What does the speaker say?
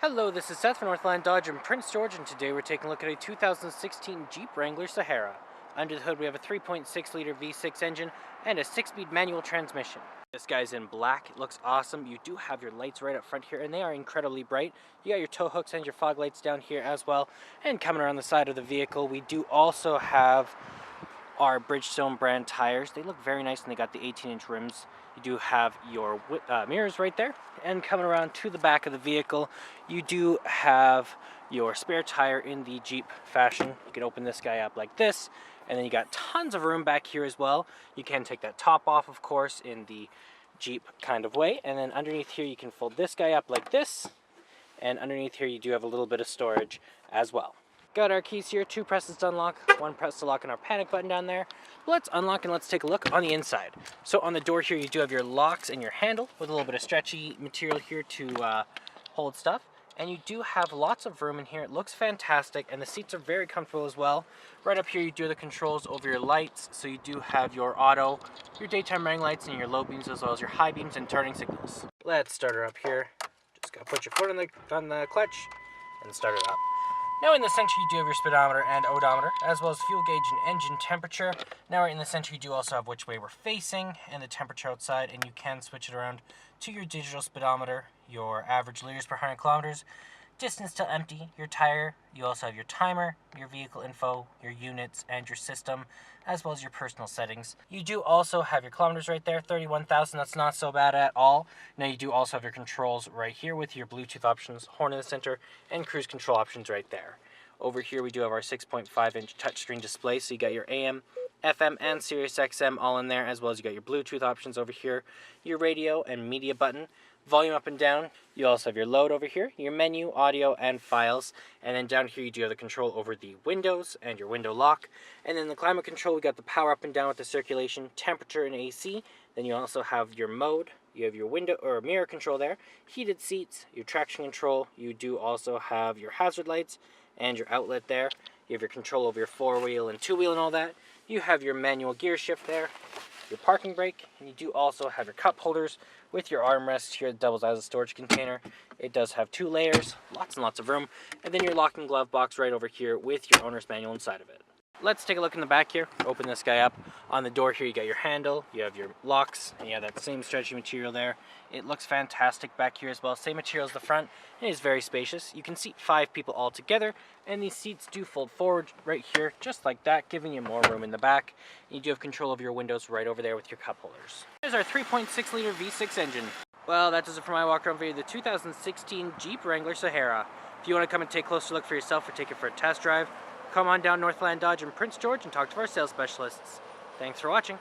Hello, this is Seth from Northland Dodge in Prince George, and today we're taking a look at a 2016 Jeep Wrangler Sahara. Under the hood we have a 3.6-liter V6 engine and a 6-speed manual transmission. This guy's in black. It looks awesome. You do have your lights right up front here, and they are incredibly bright. You got your tow hooks and your fog lights down here as well. And coming around the side of the vehicle, we do also have our Bridgestone brand tires. They look very nice, and they got the 18-inch rims. You do have your mirrors right there. And coming around to the back of the vehicle, you do have your spare tire in the Jeep fashion. You can open this guy up like this, and then you got tons of room back here as well. You can take that top off, of course, in the Jeep kind of way. And then underneath here, you can fold this guy up like this. And underneath here, you do have a little bit of storage as well. Got our keys here, 2 presses to unlock, 1 press to lock, and our panic button down there. Let's unlock and let's take a look on the inside. So on the door here, you do have your locks and your handle with a little bit of stretchy material here to hold stuff. And you do have lots of room in here. It looks fantastic, and the seats are very comfortable as well. Right up here, you do have the controls over your lights. So you do have your auto, your daytime running lights, and your low beams, as well as your high beams and turning signals. Let's start her up here. Just gotta put your foot on the clutch and start it up. Now in the center you do have your speedometer and odometer, as well as fuel gauge and engine temperature. Now right in the center you do also have which way we're facing and the temperature outside, and you can switch it around to your digital speedometer, your average liters per 100 kilometers, distance till empty, your tire. You also have your timer, your vehicle info, your units, and your system, as well as your personal settings. You do also have your kilometers right there, 31,000. That's not so bad at all. Now you do also have your controls right here with your Bluetooth options, horn in the center, and cruise control options right there. Over here we do have our 6.5-inch touchscreen display, so you got your AM, FM, and Sirius XM all in there, as well as you got your Bluetooth options over here, your radio and media button, volume up and down. You also have your load over here, your menu, audio, and files. And then down here you do have the control over the windows and your window lock. And then the climate control, we got the power up and down with the circulation, temperature, and AC. Then you also have your mode. You have your window or mirror control there, heated seats, your traction control. You do also have your hazard lights and your outlet there. You have your control over your 4-wheel and 2-wheel and all that. You have your manual gear shift there, your parking brake, and you do also have your cup holders with your armrest here that doubles as a storage container. It does have 2 layers, lots and lots of room, and then your lock and glove box right over here with your owner's manual inside of it. Let's take a look in the back here. Open this guy up. On the door here you got your handle, you have your locks, and you have that same stretchy material there. It looks fantastic back here as well. Same material as the front. It is very spacious. You can seat 5 people all together, and these seats do fold forward right here just like that, giving you more room in the back. And you do have control of your windows right over there with your cup holders. Here's our 3.6-liter V6 engine. Well, that does it for my walk around video of the 2016 Jeep Wrangler Sahara. If you want to come and take a closer look for yourself or take it for a test drive, come on down Northland Dodge in Prince George and talk to our sales specialists. Thanks for watching.